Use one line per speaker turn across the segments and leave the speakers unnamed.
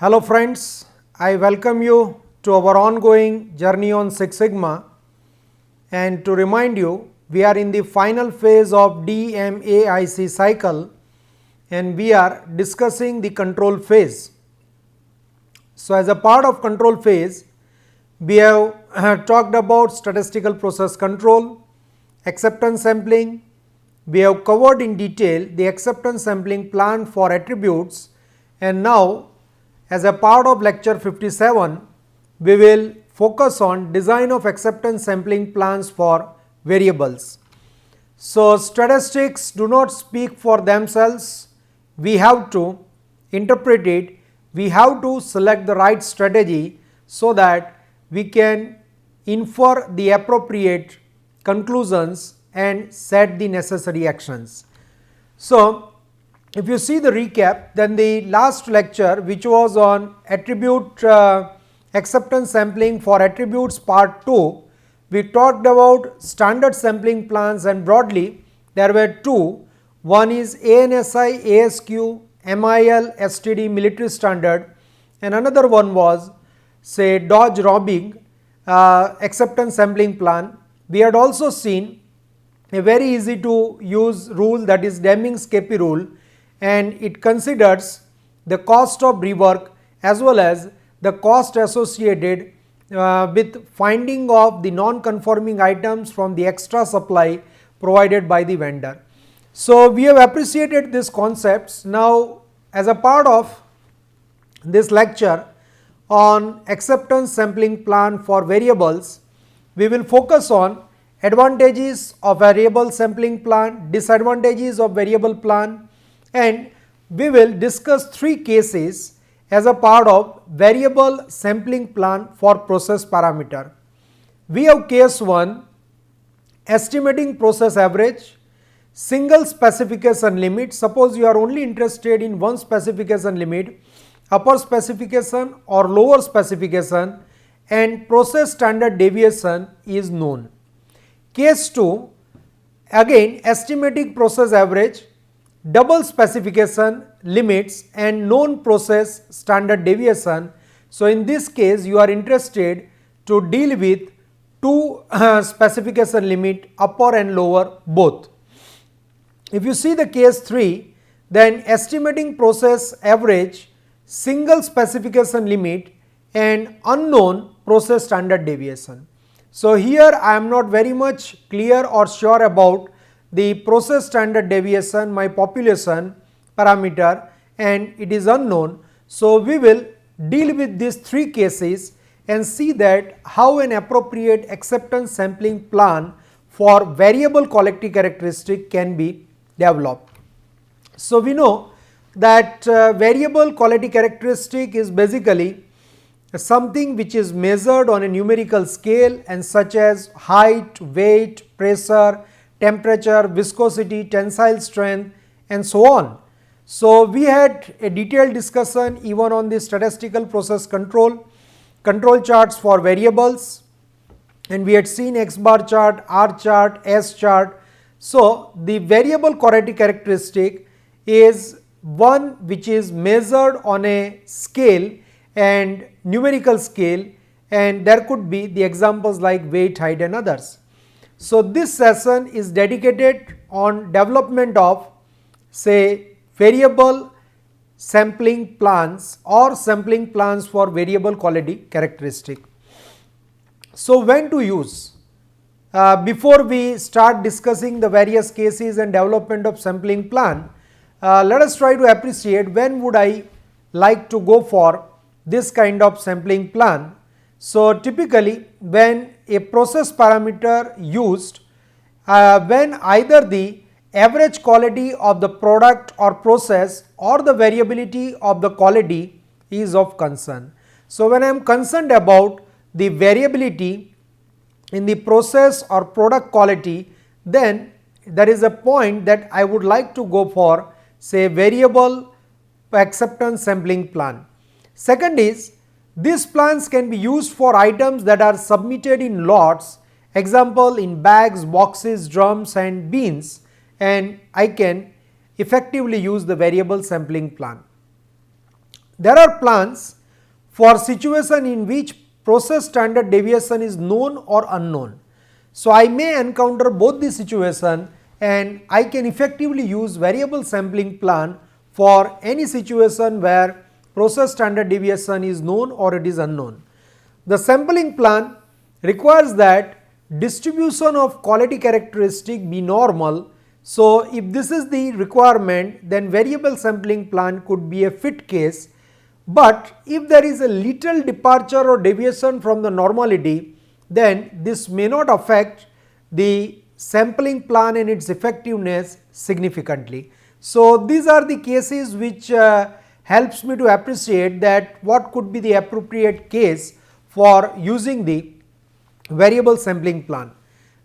Hello friends, I welcome you to our ongoing journey on Six Sigma, and to remind you, we are in the final phase of DMAIC cycle and we are discussing the control phase. So as a part of control phase, we have talked about statistical process control, acceptance sampling. We have covered in detail the acceptance sampling plan for attributes, and now as a part of lecture 57, we will focus on design of acceptance sampling plans for variables. So statistics do not speak for themselves. We have to interpret it. We have to select the right strategy so that we can infer the appropriate conclusions and set the necessary actions. So if you see the recap, then the last lecture, which was on attribute acceptance sampling for attributes part 2, we talked about standard sampling plans, and broadly there were two. One is ANSI, ASQ, MIL, STD military standard, and another one was say Dodge Robbing acceptance sampling plan. We had also seen a very easy to use rule, that is Deming's-Capey rule, and it considers the cost of rework as well as the cost associated with finding of the non-conforming items from the extra supply provided by the vendor. So we have appreciated these concepts. Now as a part of this lecture on acceptance sampling plan for variables, we will focus on advantages of variable sampling plan, disadvantages of variable plan, and we will discuss three cases as a part of variable sampling plan for process parameter. We have case 1, estimating process average, single specification limit. Suppose you are only interested in one specification limit, upper specification or lower specification, and process standard deviation is known. Case 2, again estimating process average, double specification limits and known process standard deviation. So in this case you are interested to deal with two specification limit, upper and lower both. If you see the case 3, then estimating process average, single specification limit and unknown process standard deviation. So here I am not very much clear or sure about the process standard deviation, my population parameter, and it is unknown. So we will deal with these three cases and see that how an appropriate acceptance sampling plan for variable quality characteristic can be developed. So we know that variable quality characteristic is basically something which is measured on a numerical scale, and such as height, weight, pressure, temperature, viscosity, tensile strength, and so on. So we had a detailed discussion even on the statistical process control charts for variables, and we had seen X bar chart, R chart, S chart. So the variable quality characteristic is one which is measured on a scale and numerical scale, and there could be the examples like weight, height and others. So this session is dedicated on development of say variable sampling plans or sampling plans for variable quality characteristic. So when to use? Before we start discussing the various cases and development of sampling plan, let us try to appreciate when would I like to go for this kind of sampling plan. So typically when a process parameter used when either the average quality of the product or process or the variability of the quality is of concern. So when I am concerned about the variability in the process or product quality, then there is a point that I would like to go for say variable acceptance sampling plan. Second is, these plans can be used for items that are submitted in lots, example in bags, boxes, drums and bins, and I can effectively use the variable sampling plan. There are plans for situation in which process standard deviation is known or unknown. So, I may encounter both the situation and I can effectively use variable sampling plan for any situation where process standard deviation is known or it is unknown. The sampling plan requires that distribution of quality characteristic be normal. So, if this is the requirement, then variable sampling plan could be a fit case, but if there is a little departure or deviation from the normality, then this may not affect the sampling plan and its effectiveness significantly. So, these are the cases which helps me to appreciate that what could be the appropriate case for using the variable sampling plan.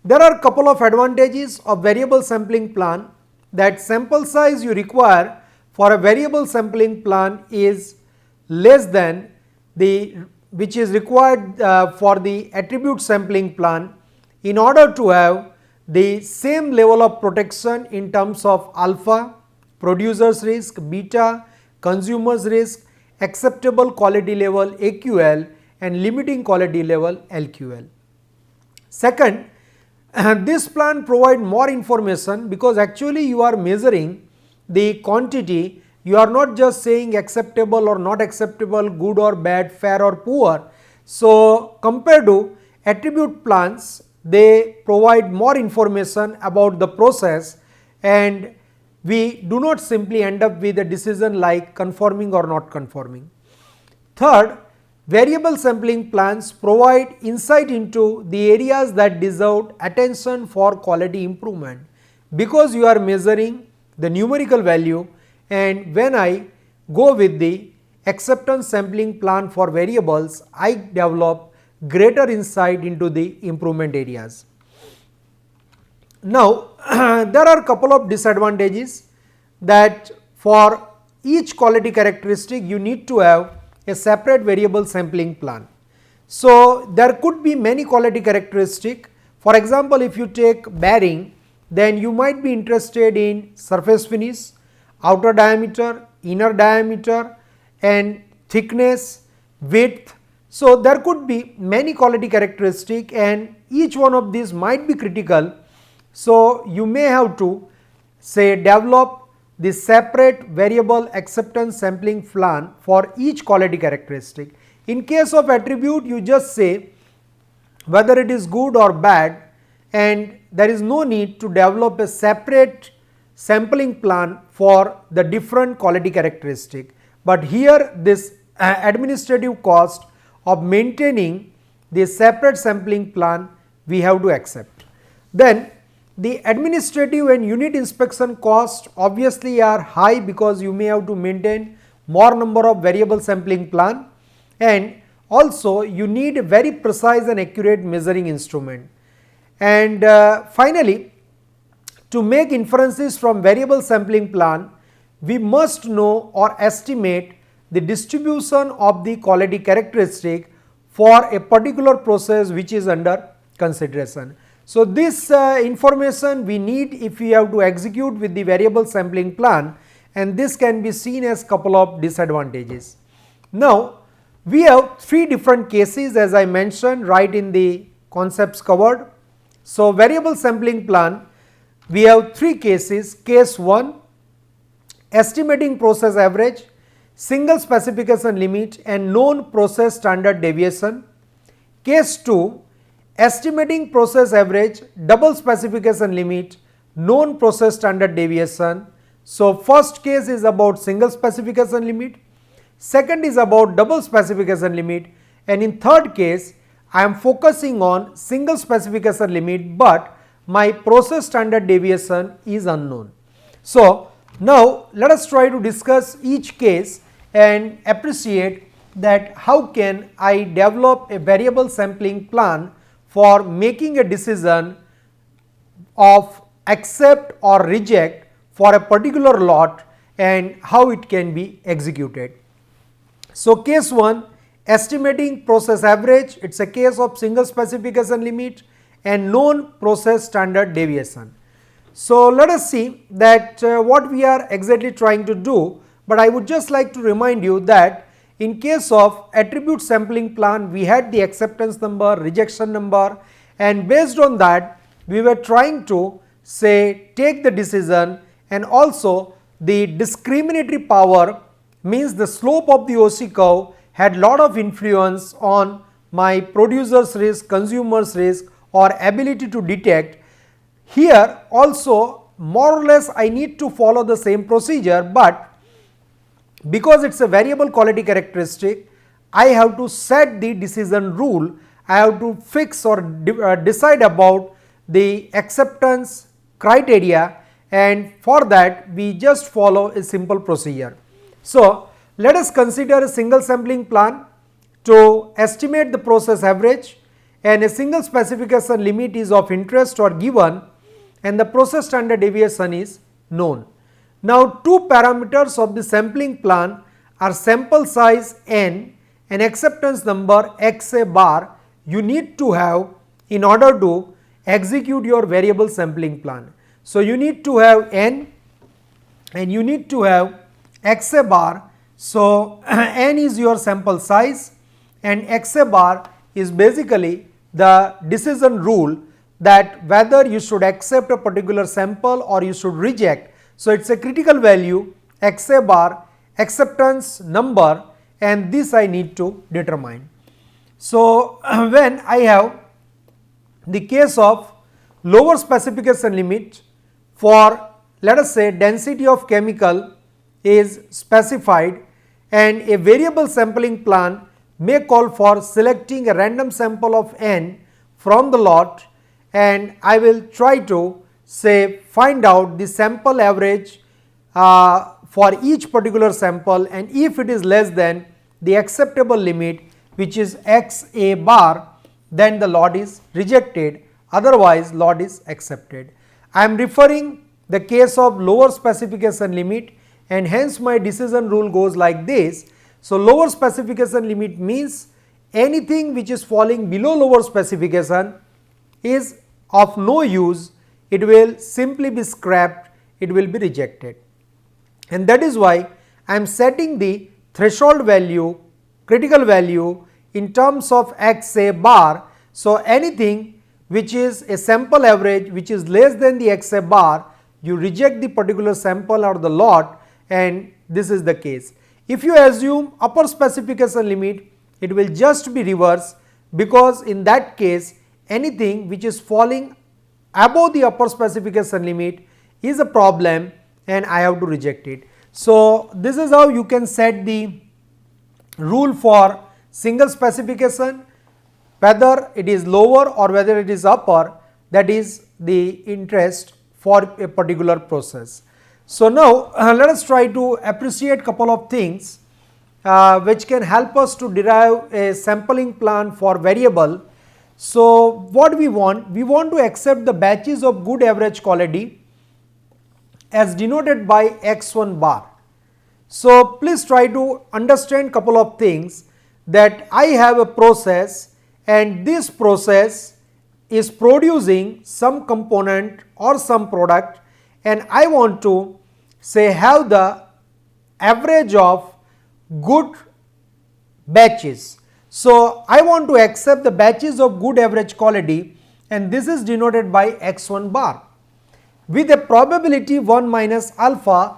There are couple of advantages of variable sampling plan. That sample size you require for a variable sampling plan is less than the which is required for the attribute sampling plan in order to have the same level of protection in terms of alpha, producer's risk, beta, consumer's risk, acceptable quality level AQL and limiting quality level LQL. Second, this plan provide more information because actually you are measuring the quantity, you are not just saying acceptable or not acceptable, good or bad, fair or poor. So, compared to attribute plans, they provide more information about the process and we do not simply end up with a decision like conforming or not conforming. Third, variable sampling plans provide insight into the areas that deserve attention for quality improvement because you are measuring the numerical value, and when I go with the acceptance sampling plan for variables, I develop greater insight into the improvement areas. Now, there are couple of disadvantages that for each quality characteristic you need to have a separate variable sampling plan. So, there could be many quality characteristic. For example, if you take bearing, then you might be interested in surface finish, outer diameter, inner diameter and thickness, width. So, there could be many quality characteristic and each one of these might be critical. So, you may have to say develop the separate variable acceptance sampling plan for each quality characteristic. In case of attribute, you just say whether it is good or bad and there is no need to develop a separate sampling plan for the different quality characteristic. But here this administrative cost of maintaining the separate sampling plan we have to accept. Then the administrative and unit inspection costs obviously are high because you may have to maintain more number of variable sampling plan and also you need a very precise and accurate measuring instrument. And finally, to make inferences from variable sampling plan, we must know or estimate the distribution of the quality characteristic for a particular process which is under consideration. So, this information we need if we have to execute with the variable sampling plan, and this can be seen as couple of disadvantages. Now, we have three different cases as I mentioned right in the concepts covered. So, variable sampling plan, we have three cases. Case 1, estimating process average, single specification limit and known process standard deviation. Case 2, estimating process average, double specification limit, known process standard deviation. So, first case is about single specification limit, second is about double specification limit, and in third case I am focusing on single specification limit, but my process standard deviation is unknown. So, now let us try to discuss each case and appreciate that how can I develop a variable sampling plan for making a decision of accept or reject for a particular lot and how it can be executed. So, case 1, estimating process average, it is a case of single specification limit and known process standard deviation. So, let us see that what we are exactly trying to do, but I would just like to remind you that in case of attribute sampling plan, we had the acceptance number, rejection number, and based on that we were trying to say take the decision, and also the discriminatory power means the slope of the OC curve had lot of influence on my producer's risk, consumer's risk or ability to detect. Here also more or less I need to follow the same procedure, but because it is a variable quality characteristic, I have to set the decision rule. I have to fix or decide about the acceptance criteria, and for that we just follow a simple procedure. So, let us consider a single sampling plan to estimate the process average, and a single specification limit is of interest or given, and the process standard deviation is known. Now, two parameters of the sampling plan are sample size n and acceptance number XA bar you need to have in order to execute your variable sampling plan. So, you need to have n and you need to have XA bar. So, n is your sample size and XA bar is basically the decision rule that whether you should accept a particular sample or you should reject. So, it is a critical value XA bar, acceptance number, and this I need to determine. So, when I have the case of lower specification limit for, let us say, density of chemical is specified, and a variable sampling plan may call for selecting a random sample of n from the lot, and I will try to say find out the sample average for each particular sample, and if it is less than the acceptable limit, which is XA bar, then the lot is rejected, otherwise lot is accepted. I am referring the case of lower specification limit, and hence my decision rule goes like this. So, lower specification limit means anything which is falling below lower specification is of no use, it will simply be scrapped, it will be rejected. And that is why I am setting the threshold value, critical value in terms of XA bar. So, anything which is a sample average which is less than the XA bar, you reject the particular sample or the lot, and this is the case. If you assume upper specification limit, it will just be reverse, because in that case anything which is falling above the upper specification limit is a problem and I have to reject it. So, this is how you can set the rule for single specification, whether it is lower or whether it is upper, that is the interest for a particular process. So, now let us try to appreciate couple of things which can help us to derive a sampling plan for variable. So, what we want to accept the batches of good average quality as denoted by X1 bar. So, please try to understand couple of things, that I have a process and this process is producing some component or some product, and I want to say have the average of good batches. So, I want to accept the batches of good average quality, and this is denoted by X1 bar with a probability 1 minus alpha.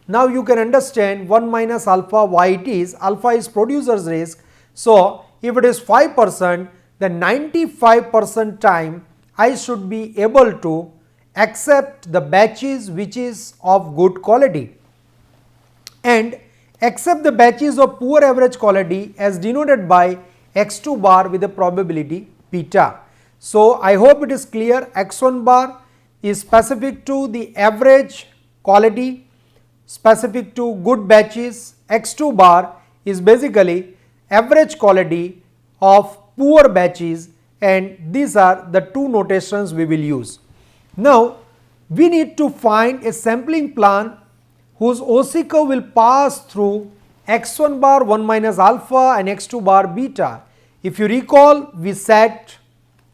Now, you can understand 1 minus alpha why it is, alpha is producer's risk. So, if it is 5%, then 95% time I should be able to accept the batches which is of good quality and accept the batches of poor average quality as denoted by X2 bar with a probability beta. So, I hope it is clear. X1 bar is specific to the average quality, specific to good batches. X2 bar is basically average quality of poor batches, and these are the two notations we will use. Now, we need to find a sampling plan whose OC curve will pass through X1 bar 1 minus alpha and X2 bar beta. If you recall, we set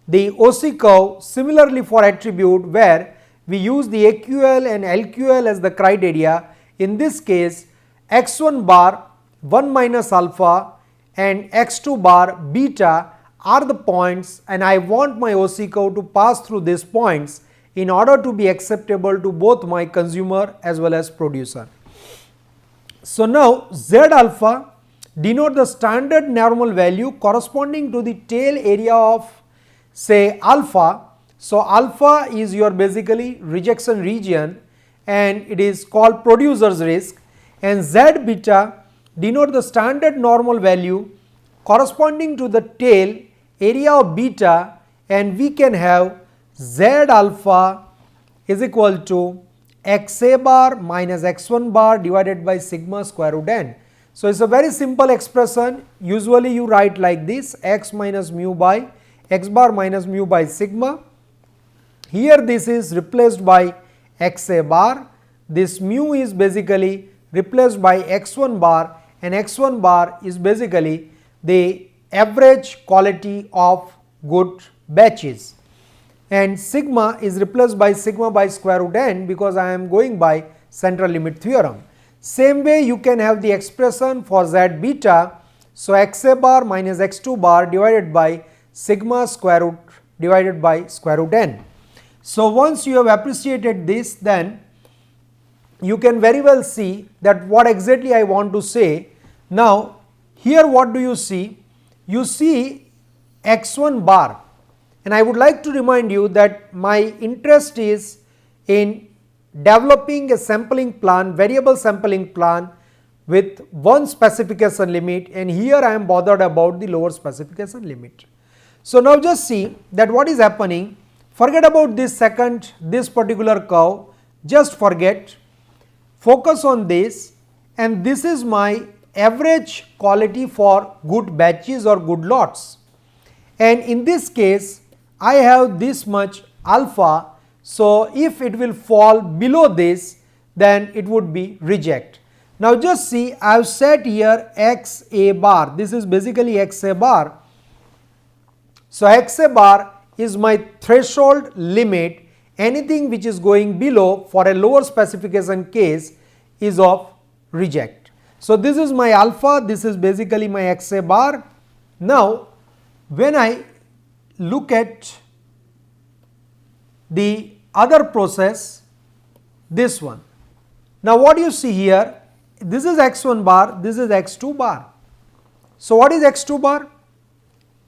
the OC curve similarly for attribute where we use the AQL and LQL as the criteria. In this case, X1 bar 1 minus alpha and x2 bar beta are the points, and I want my OC curve to pass through these points in order to be acceptable to both my consumer as well as producer. So now Z alpha denote the standard normal value corresponding to the tail area of say alpha. So alpha is your basically rejection region and it is called producer's risk, and Z beta denote the standard normal value corresponding to the tail area of beta, and we can have Z alpha is equal to xa bar minus x1 bar divided by sigma square root n. So it's a very simple expression. Usually you write like this: x minus mu by x bar minus mu by sigma. Here this is replaced by xa bar. This mu is basically replaced by x1 bar, and x1 bar is basically the average quality of good batches, and sigma is replaced by sigma by square root n because I am going by central limit theorem. Same way you can have the expression for Z beta. So xa bar minus x2 bar divided by sigma square root divided by square root n. So once you have appreciated this, then you can very well see that what exactly I want to say. Now here what do you see? You see x1 bar, and I would like to remind you that my interest is in developing a sampling plan, variable sampling plan with one specification limit, and here I am bothered about the lower specification limit. So now just see that what is happening. Forget about this particular curve, just forget, focus on this, and this is my average quality for good batches or good lots, and in this case I have this much alpha. So if it will fall below this, then it would be reject. Now just see, I have set here xa bar, this is basically xa bar. So xa bar is my threshold limit. Anything which is going below for a lower specification case is of reject. So this is my alpha, this is basically my xa bar. Now when I look at the other process, this one, now what you see here, this is x1 bar, this is x2 bar. So what is x2 bar?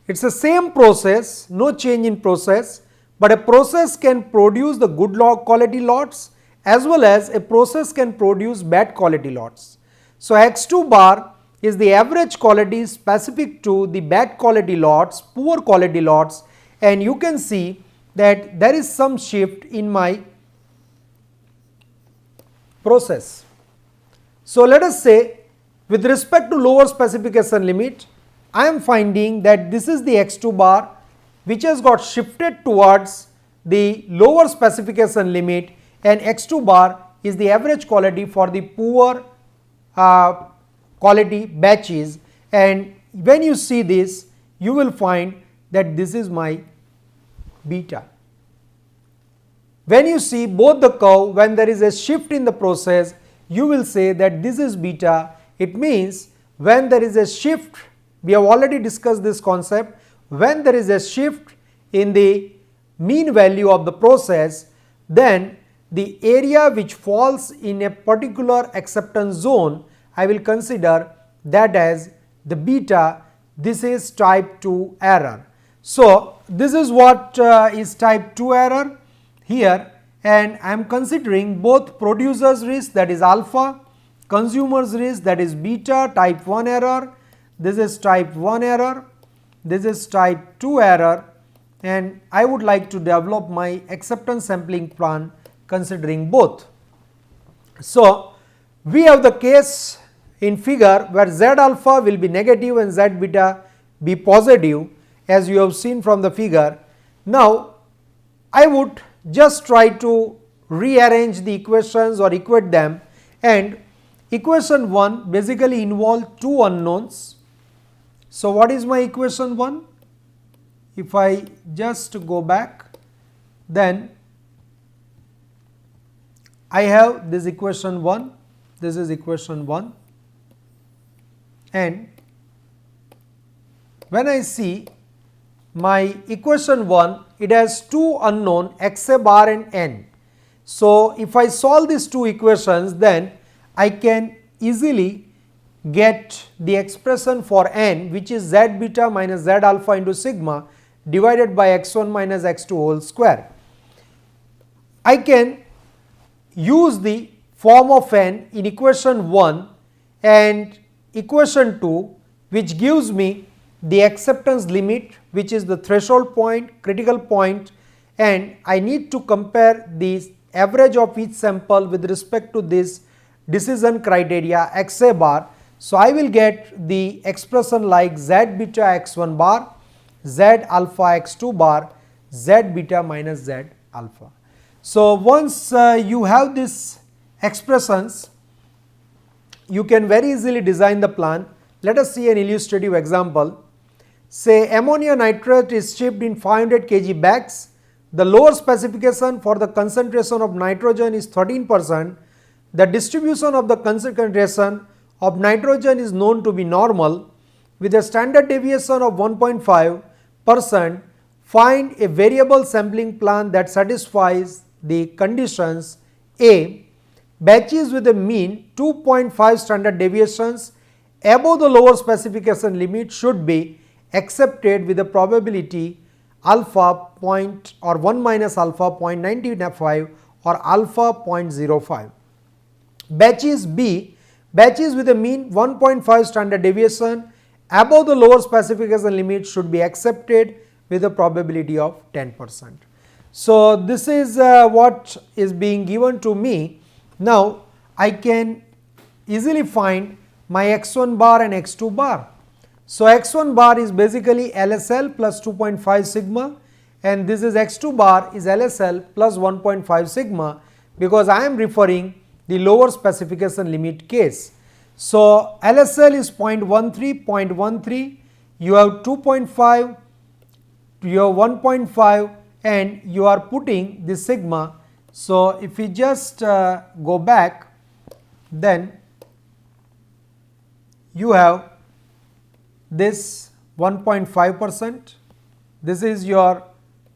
It's the same process, no change in process, but a process can produce the good quality lots as well as a process can produce bad quality lots. So x2 bar is the average quality specific to the bad quality lots, poor quality lots, and you can see that there is some shift in my process. So let us say with respect to lower specification limit, I am finding that this is the x2 bar which has got shifted towards the lower specification limit, and x2 bar is the average quality for the poor quality batches, and when you see this you will find that this is my beta. When you see both the curve, when there is a shift in the process, you will say that this is beta. It means when there is a shift, we have already discussed this concept, when there is a shift in the mean value of the process, then the area which falls in a particular acceptance zone, I will consider that as the beta. This is type 2 error. So this is what is type 2 error here, and I am considering both producer's risk, that is alpha, consumer's risk, that is beta, type 1 error. This is type 1 error, this is type 2 error, and I would like to develop my acceptance sampling plan considering both. So we have the case in figure where Z alpha will be negative and Z beta be positive, as you have seen from the figure. Now I would just try to rearrange the equations or equate them, and equation 1 basically involves two unknowns. So what is my equation 1? If I just go back, then I have this equation 1, this is equation 1, and when I see my equation 1, it has two unknown xa bar and n. So, if I solve these two equations, then I can easily get the expression for n, which is z beta minus z alpha into sigma divided by x1 minus x2 whole square. I can use the form of n in equation 1 and equation 2, which gives me the acceptance limit, which is the threshold point, critical point, and I need to compare the average of each sample with respect to this decision criteria xa bar. So, I will get the expression like z beta x1 bar, z alpha x2 bar, z beta minus z alpha. So, once you have these expressions, you can very easily design the plan. Let us see an illustrative example. Say ammonia nitrate is shipped in 500 kg bags. The lower specification for the concentration of nitrogen is 13%. The distribution of the concentration of nitrogen is known to be normal. With a standard deviation of 1.5%, find a variable sampling plan that satisfies the conditions. A. Batches with a mean 2.5 standard deviations above the lower specification limit should be accepted with a probability alpha point or 1 minus alpha 0.95 or alpha 0.05. Batches B, batches with a mean 1.5 standard deviation above the lower specification limit should be accepted with a probability of 10%. So, this is what is being given to me. Now, I can easily find my x1 bar and x2 bar. So, x1 bar is basically LSL plus 2.5 sigma and this is x2 bar is LSL plus 1.5 sigma, because I am referring the lower specification limit case. So, LSL is 0.13, you have 2.5, you have 1.5 and you are putting the sigma. So, if we just go back, then you have this 1.5%, this is your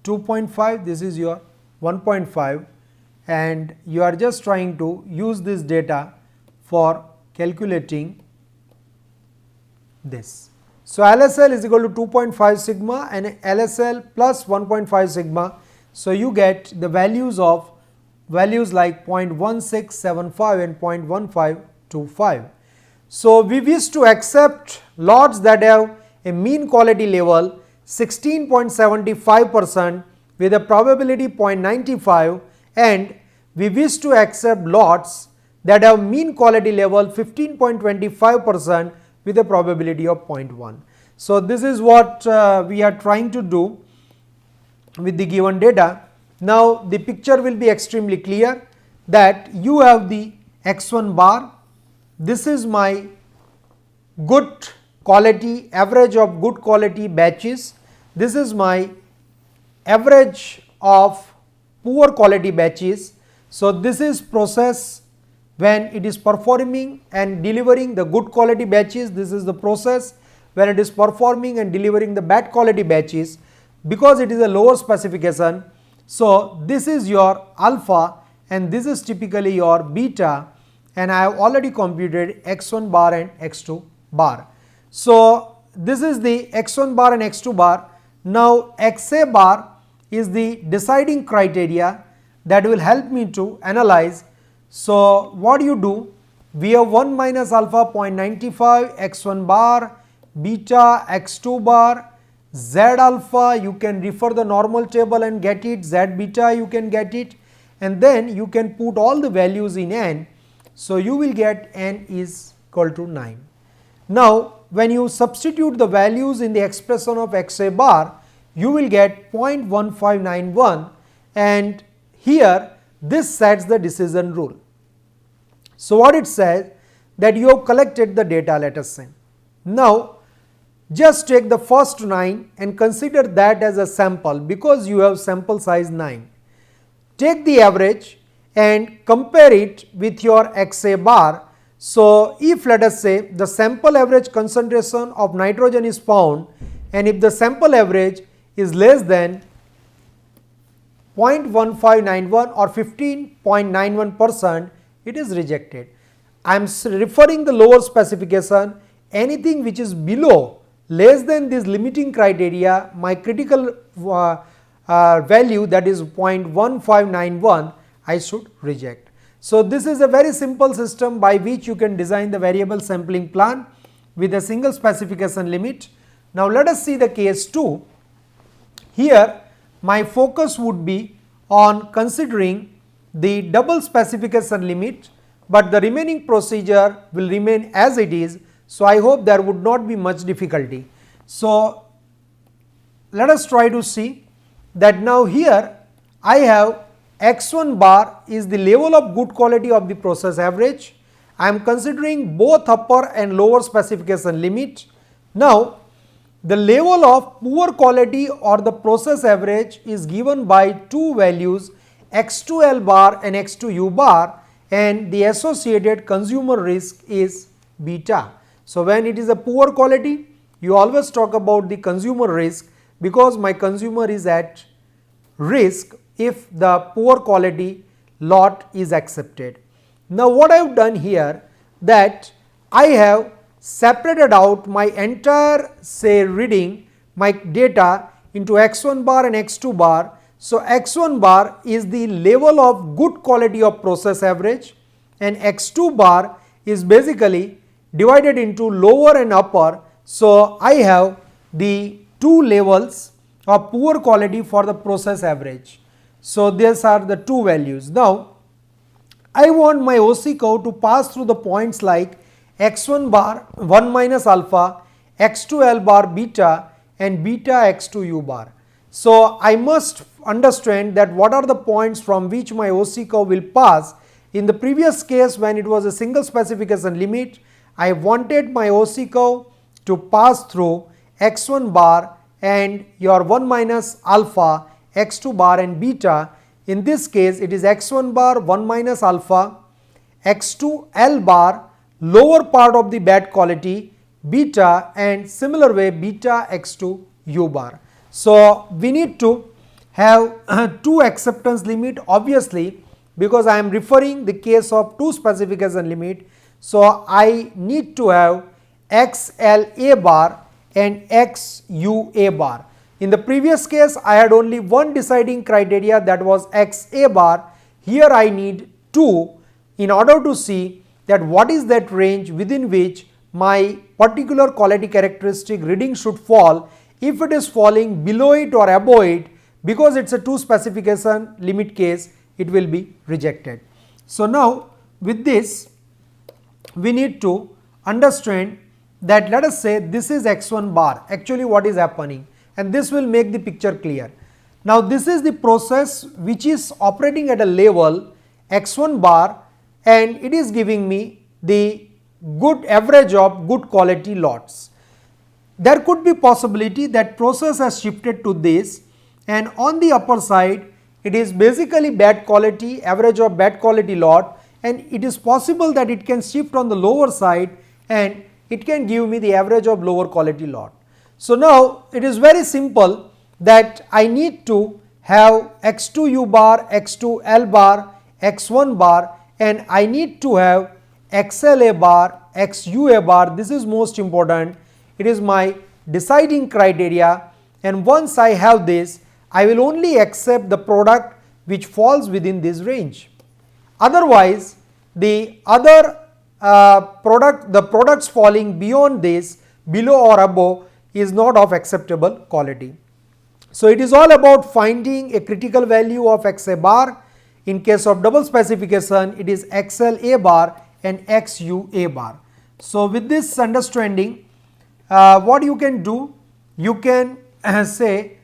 2.5, this is your 1.5, and you are just trying to use this data for calculating this. So, LSL is equal to 2.5 sigma and LSL plus 1.5 sigma. So, you get the values of values like 0.1675 and 0.1525. So, we wish to accept lots that have a mean quality level 16.75% with a probability 0.95, and we wish to accept lots that have mean quality level 15.25% with a probability of 0.1. So, this is what we are trying to do with the given data. Now, the picture will be extremely clear that you have the x1 bar, this is my good quality, average of good quality batches, this is my average of poor quality batches. So, this is process when it is performing and delivering the good quality batches, this is the process when it is performing and delivering the bad quality batches, because it is a lower specification. So, this is your alpha and this is typically your beta, and I have already computed x1 bar and x2 bar. So, this is the x1 bar and x2 bar. Now, xa bar is the deciding criteria that will help me to analyze. So, what you do? We have 1 minus alpha 0.95, x1 bar, beta, x2 bar, z alpha, you can refer the normal table and get it, z beta you can get it, and then you can put all the values in n. So, you will get n is equal to 9. Now, when you substitute the values in the expression of xa bar, you will get 0.1591, and here this sets the decision rule. So, what it says that you have collected the data, let us say. Now, just take the first 9 and consider that as a sample, because you have sample size 9. Take the average and compare it with your xa bar. So if let us say the sample average concentration of nitrogen is found, and if the sample average is less than 0.1591 or 15.91%, it is rejected. I am referring the lower specification. Anything which is below less than this limiting criteria, my critical value, that is 0.1591, I should reject. So this is a very simple system by which you can design the variable sampling plan with a single specification limit. Now let us see the case 2. Here my focus would be on considering the double specification limit, but the remaining procedure will remain as it is. So I hope there would not be much difficulty. So let us try to see that now here I have x1 bar is the level of good quality of the process average. I am considering both upper and lower specification limit. Now the level of poor quality or the process average is given by two values, x2L bar and x2U bar, and the associated consumer risk is beta. So when it is a poor quality, you always talk about the consumer risk, because my consumer is at risk if the poor quality lot is accepted. Now what I have done here, that I have separated out my entire reading, my data into x1 bar and x2 bar. So x1 bar is the level of good quality of process average, and x2 bar is basically divided into lower and upper. So I have the two levels of poor quality for the process average. So these are the two values. Now I want my OC curve to pass through the points like x1 bar 1 minus alpha, x2L bar beta, and beta x2U bar. So I must understand that what are the points from which my OC curve will pass. In the previous case, when it was a single specification limit, I wanted my OC curve to pass through x1 bar and your 1 minus alpha, x2 bar and beta. In this case it is x1 bar 1 minus alpha, x2L bar lower part of the bad quality, beta, and similar way beta x2U bar. So we need to have two acceptance limit, obviously, because I am referring the case of two specification limit. So I need to have XLA bar and XUA bar. In the previous case I had only one deciding criteria, that was XA bar. Here I need two in order to see that what is that range within which my particular quality characteristic reading should fall. If it is falling below it or above it, because it is a two specification limit case, it will be rejected. So now with this we need to understand that, let us say this is x1 bar, actually what is happening, and this will make the picture clear. Now this is the process which is operating at a level x1 bar, and it is giving me the good average of good quality lots. There could be possibility that process has shifted to this, and on the upper side it is basically bad quality, average of bad quality lot, and it is possible that it can shift on the lower side and it can give me the average of lower quality lot. So now it is very simple that I need to have x2U bar, x2L bar, x1 bar, and I need to have XLA bar, XUA bar. This is most important. It is my deciding criteria, and once I have this, I will only accept the product which falls within this range. Otherwise, the other products falling beyond this, below or above, is not of acceptable quality. So it is all about finding a critical value of XA bar. In case of double specification, it is XLA bar and XUA bar. So with this understanding, what you can do, you can say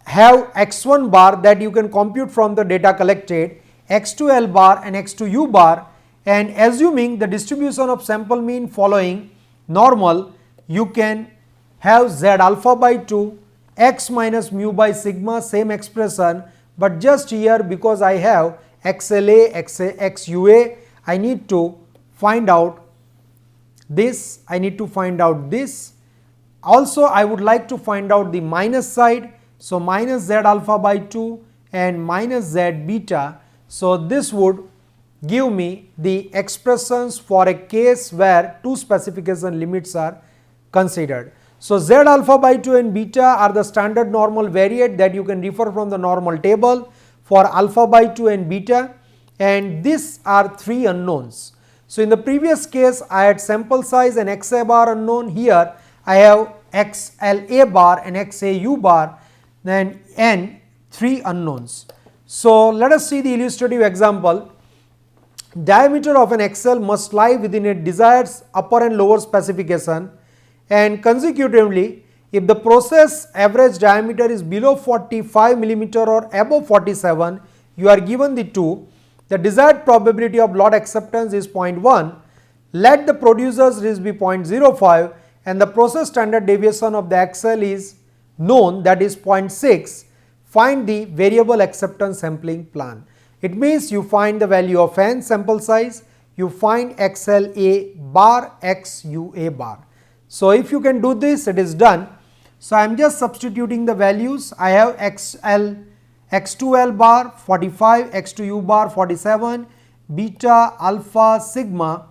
have x1 bar that you can compute from the data collected, x2L bar and x2U bar, and assuming the distribution of sample mean following normal, you can have Z alpha by 2, x minus mu by sigma, same expression, but just here because I have XLA, XUA. I need to find out this, I need to find out this. Also, I would like to find out the minus side. So, minus Z alpha by 2 and minus Z beta. So, this would give me the expressions for a case where two specification limits are considered. So, Z alpha by 2 and beta are the standard normal variate that you can refer from the normal table for alpha by 2 and beta, and these are three unknowns. So, in the previous case I had sample size and XA bar unknown. Here I have XLA bar and XAU bar and three unknowns. So, let us see the illustrative example. Diameter of an XL must lie within a desired upper and lower specification, and consecutively if the process average diameter is below 45 millimeter or above 47, you are given the two. The desired probability of lot acceptance is 0.1. Let the producer's risk be 0.05 and the process standard deviation of the XL is known, that is 0.6. Find the variable acceptance sampling plan. It means you find the value of n sample size, you find XLA bar, XUA bar. So, if you can do this, it is done. So, I am just substituting the values. I have X2L bar 45, X2U bar 47, beta, alpha, sigma,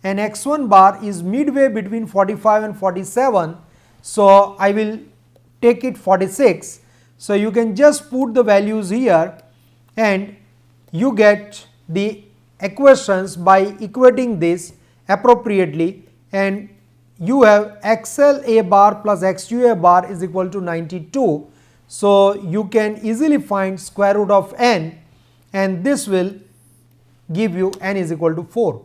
and X1 bar is midway between 45 and 47. So, I will take it 46. So, you can just put the values here and you get the equations by equating this appropriately, and you have XLA bar plus XUA bar is equal to 92. So, you can easily find square root of n, and this will give you n is equal to 4.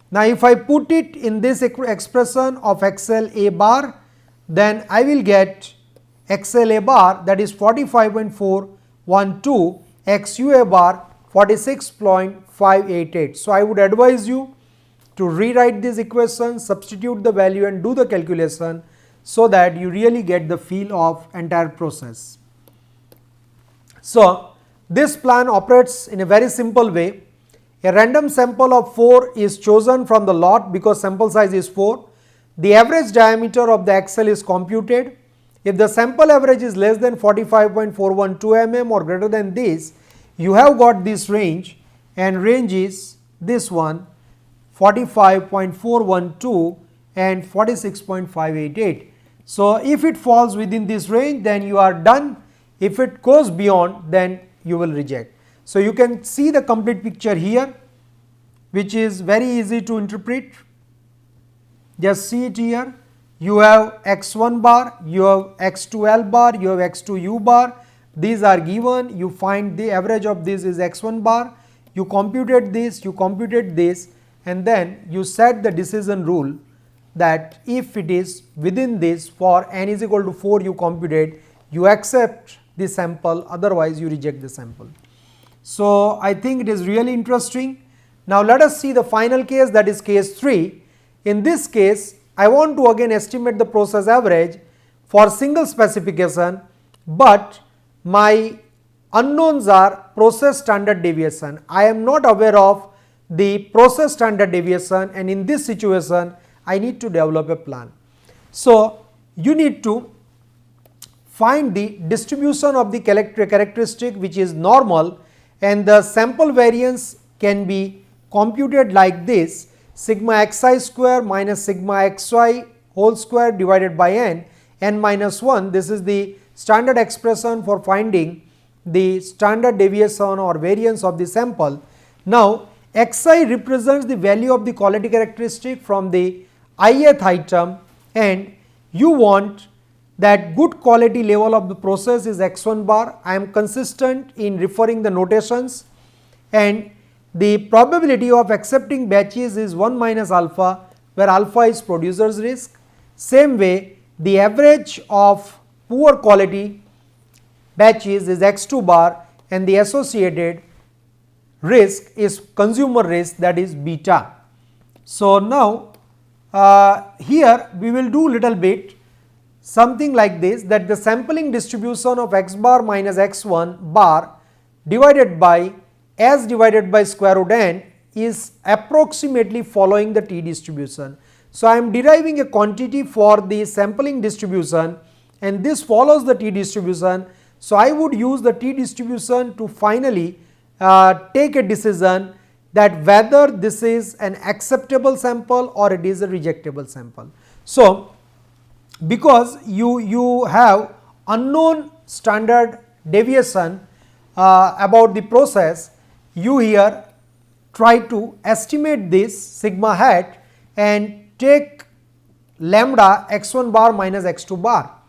Now, if I put it in this expression of XLA bar, then I will get XLA bar, that is 45.412, XUA bar 46.588. So, I would advise you to rewrite this equation, substitute the value and do the calculation so that you really get the feel of entire process. So, this plan operates in a very simple way. A random sample of 4 is chosen from the lot because sample size is 4. The average diameter of the XL is computed. If the sample average is less than 45.412 mm or greater than this, you have got this range, and range is this one, 45.412 and 46.588. So, if it falls within this range, then you are done. If it goes beyond, then you will reject. So, you can see the complete picture here, which is very easy to interpret. Just see it here. You have X1 bar, you have X2L bar, you have X2U bar. These are given. You find the average of this is X1 bar. You computed this, and then you set the decision rule that if it is within this, for n is equal to 4 you computed, you accept the sample, otherwise you reject the sample. So, I think it is really interesting. Now, let us see the final case, that is case 3. In this case, I want to again estimate the process average for single specification, but my unknowns are process standard deviation. I am not aware of the process standard deviation, and in this situation I need to develop a plan. So, you need to find the distribution of the characteristic which is normal, and the sample variance can be computed like this: sigma xi square minus sigma xy whole square divided by n minus 1. This is the standard expression for finding the standard deviation or variance of the sample. Now, xi represents the value of the quality characteristic from the ith item, and you want that good quality level of the process is x1 bar. I am consistent in referring the notations, and the probability of accepting batches is 1 minus alpha, where alpha is producer's risk. Same way, the average of poor quality batches is x2 bar, and the associated risk is consumer risk, that is beta. So, now here we will do little bit something like this, that the sampling distribution of x bar minus x1 bar divided by S divided by square root n is approximately following the t distribution. So, I am deriving a quantity for the sampling distribution and this follows the t distribution. So, I would use the t distribution to finally take a decision that whether this is an acceptable sample or it is a rejectable sample. So, because you have unknown standard deviation about the process, you here try to estimate this sigma hat and take lambda x1 bar minus x2 bar.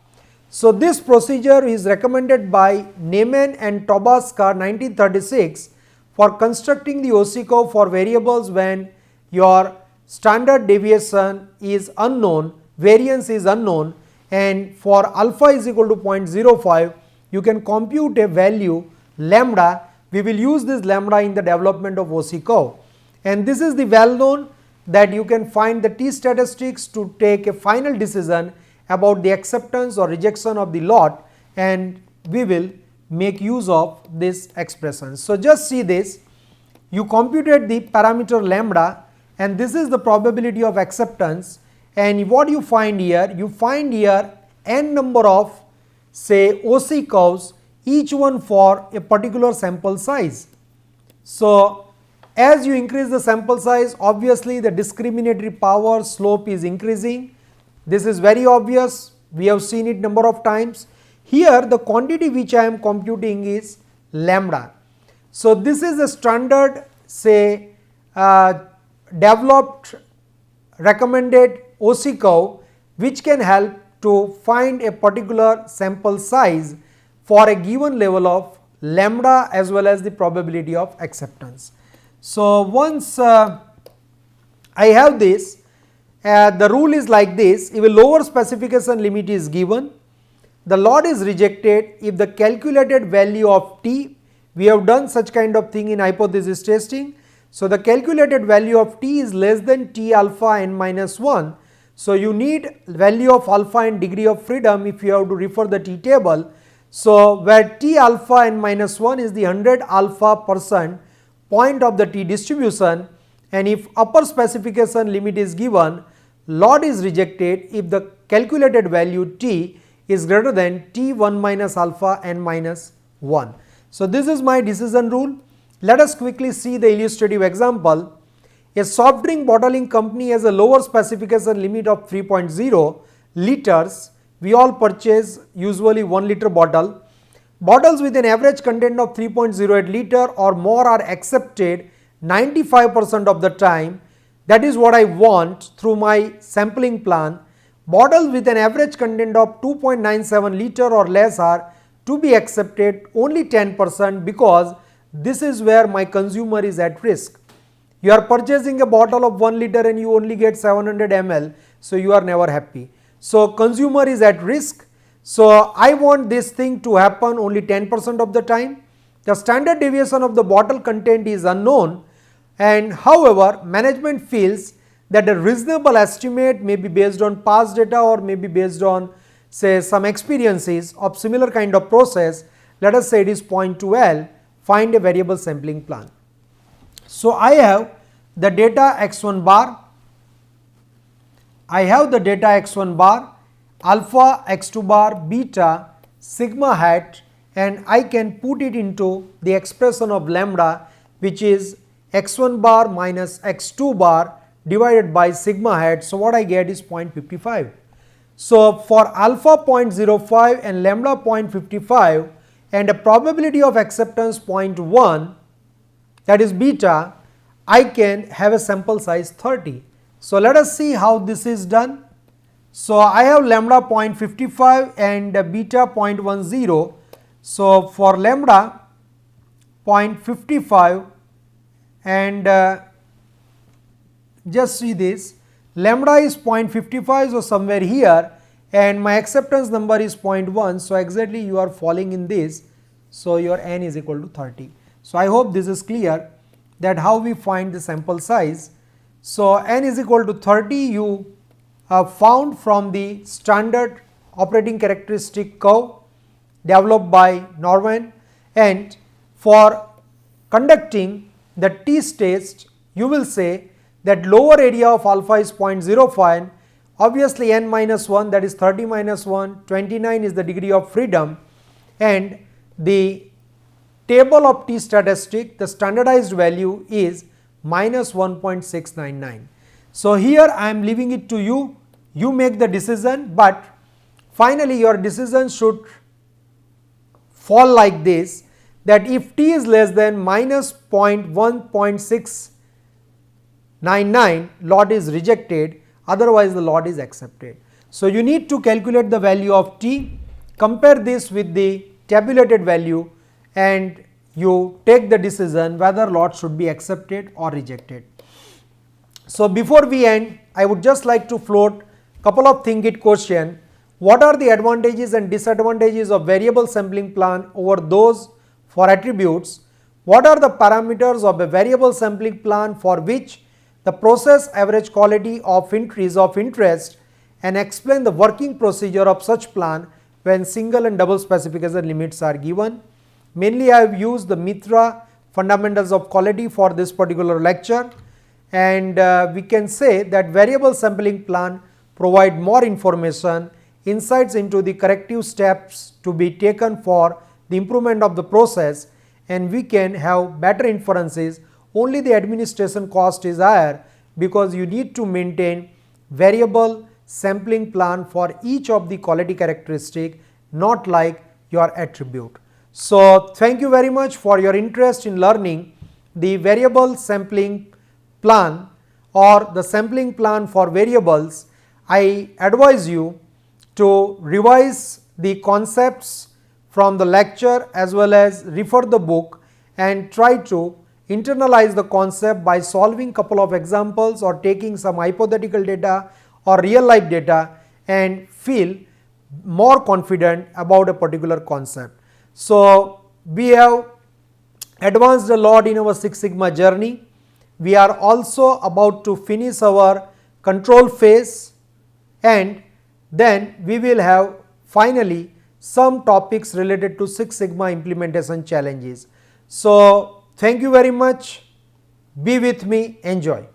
So, this procedure is recommended by Neyman and Tobaska 1936 for constructing the OC curve for variables when your standard deviation is unknown, variance is unknown, and for alpha is equal to 0.05 you can compute a value lambda. We will use this lambda in the development of OC curve, and this is the well known that you can find the t statistics to take a final decision about the acceptance or rejection of the lot, and we will make use of this expression. So, just see this, you computed the parameter lambda and this is the probability of acceptance, and what you find here? You find here n number of say OC curves, each one for a particular sample size. So, as you increase the sample size, obviously the discriminatory power slope is increasing. This is very obvious, we have seen it number of times. Here the quantity which I am computing is lambda. So, this is a standard say developed recommended OC curve which can help to find a particular sample size for a given level of lambda as well as the probability of acceptance. So, once I have this, the rule is like this: if a lower specification limit is given, the lot is rejected if the calculated value of t, we have done such kind of thing in hypothesis testing. So, the calculated value of t is less than t alpha n minus 1. So, you need value of alpha and degree of freedom if you have to refer the t table. So, where t alpha n minus 1 is the 100 alpha percent point of the t distribution, and if upper specification limit is given, lot is rejected if the calculated value t is greater than t1 minus alpha n minus 1. So, this is my decision rule. Let us quickly see the illustrative example. A soft drink bottling company has a lower specification limit of 3.0 liters. We all purchase usually 1 liter bottle. Bottles with an average content of 3.08 liter or more are accepted 95% of the time. That is what I want through my sampling plan. Bottles with an average content of 2.97 liter or less are to be accepted only 10% because this is where my consumer is at risk. You are purchasing a bottle of 1 liter and you only get 700 ml, so you are never happy. So, consumer is at risk. So, I want this thing to happen only 10% of the time. The standard deviation of the bottle content is unknown, and however, management feels that a reasonable estimate may be based on past data or may be based on say some experiences of similar kind of process. Let us say it is 0.2 L, find a variable sampling plan. So, I have the data x1 bar, alpha, x2 bar, beta, sigma hat, and I can put it into the expression of lambda, which is x1 bar minus x2 bar divided by sigma hat. So, what I get is 0.55. So, for alpha 0.05 and lambda 0.55 and a probability of acceptance 0.1, that is beta, I can have a sample size 30. So, let us see how this is done. So, I have lambda 0.55 and beta 0.10. So, for lambda 0.55 and just see this, lambda is 0.55, so somewhere here, and my acceptance number is 0.1. So, exactly you are falling in this. So, your n is equal to 30. So, I hope this is clear that how we find the sample size. So, n is equal to 30 you found from the standard operating characteristic curve developed by Norman, and for conducting the t-test, you will say that lower area of alpha is 0.05, obviously n minus 1, that is 30 minus 1, 29 is the degree of freedom, and the table of t statistic, the standardized value is minus 1.699. So here I am leaving it to you, you make the decision, but finally your decision should fall like this, that if t is less than minus 1.699, lot is rejected, otherwise the lot is accepted. So you need to calculate the value of t, compare this with the tabulated value, and you take the decision whether lot should be accepted or rejected. So before we end, I would just like to float couple of think it question. What are the advantages and disadvantages of variable sampling plan over those for attributes? What are the parameters of a variable sampling plan for which the process average quality of is of interest, and explain the working procedure of such plan when single and double specification limits are given. Mainly I have used the Mitra fundamentals of quality for this particular lecture, and we can say that variable sampling plan provide more information, insights into the corrective steps to be taken for the improvement of the process, and we can have better inferences. Only the administration cost is higher because you need to maintain variable sampling plan for each of the quality characteristic, not like your attribute. So thank you very much for your interest in learning the variable sampling plan or the sampling plan for variables. I advise you to revise the concepts from the lecture as well as refer the book and try to internalize the concept by solving couple of examples or taking some hypothetical data or real life data and feel more confident about a particular concept. So we have advanced a lot in our Six Sigma journey. We are also about to finish our control phase, and then we will have finally some topics related to Six Sigma implementation challenges. So thank you very much. Be with me. Enjoy.